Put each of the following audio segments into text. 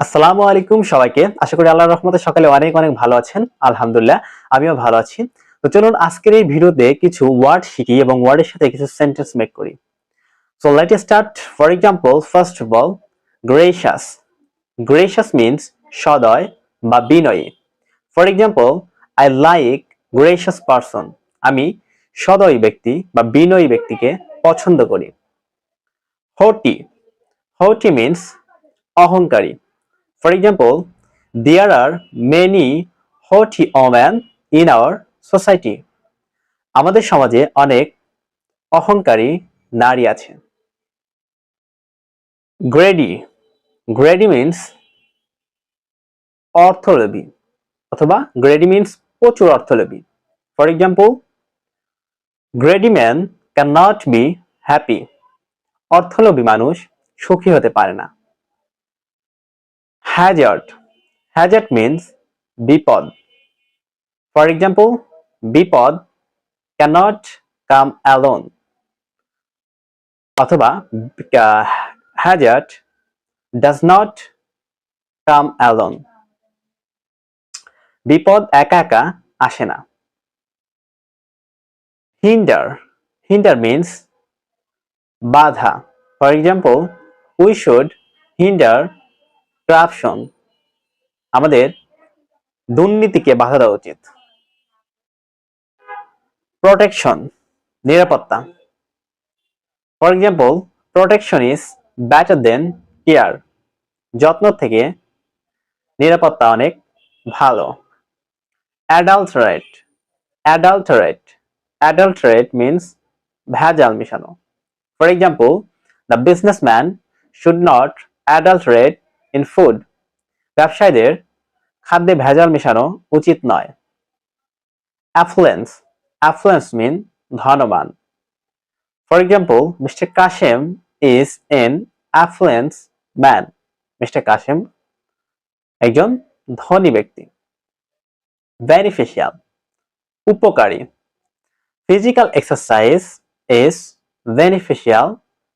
আসসালামু আলাইকুম সবাইকে। আশা করি আল্লাহর রহমতে সকালে অনেক অনেক ভালো আছেন। আলহামদুলিল্লাহ আমিও ভালো আছি। তো চলুন আজকের এই ভিডিওতে কিছু ওয়ার্ড শিখি এবং ওয়ার্ডের সাথে কিছু সেন্টেন্স মেক করি। So let us start. For example, first of all, gracious. Gracious means সদয় বা বিনয়ী। For example, I like gracious person. আমি সদয় ব্যক্তি বা বিনয়ী ব্যক্তিকে পছন্দ করি। Haughty. Haughty means অহংকারী। For example, there are many haughty women in our society. আমাদের সমাজে অনেক অহংকারী নারী আছে। Greedy. Greedy means অর্থলোভী অথবা greedy means প্রচুর অর্থলোভী। For example, greedy man cannot be happy. অর্থলোভী মানুষ সুখী হতে পারে না। Hazard. Hazard means বিপদ। For example, বিপদ cannot come alone. অথবা hazard does not come alone. বিপদ একা একা আসে না। Hinder. Hinder means বাধা। For example, we should hinder corruption. আমাদের দুর্নীতিকে বাধা দেওয়া উচিত। Protection. নিরাপত্তা। For example, protection is better than care. যত্ন থেকে নিরাপত্তা অনেক ভালো। Adulterate. Adulterate. Adulterate means ভেজাল মিশানো। For example, the businessman should not adulterate in food. ব্যবসায়ীদের খাদ্যে ভেজাল মেশানো উচিত নয়। Affluence. Affluence mean ধনবান। For example, Mr. Kashim is an affluent man. Mr. Kashim একজন ধনী ব্যক্তি। Beneficial. উপকারী। Physical exercise is beneficial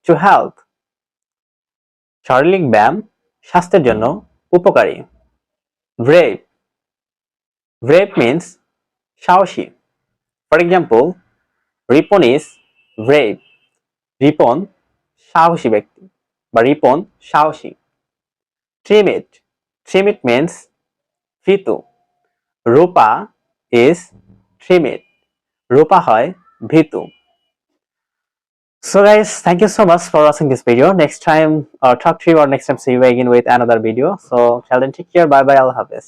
to health. শারীরিক ব্যায়াম স্বাস্থ্যের জন্য উপকারী। Brave. Brave means সাহসী। For example, Ripon is brave. Ripon সাহসী ব্যক্তি বা রিপন সাহসী। Timid. Timid means ভীতু। রূপা is timid. রূপা হয় ভীতু। So guys, thank you so much for watching this video. Next time talk to you or next time see you again with another video. So till then take care. Bye bye. Allah Hafiz.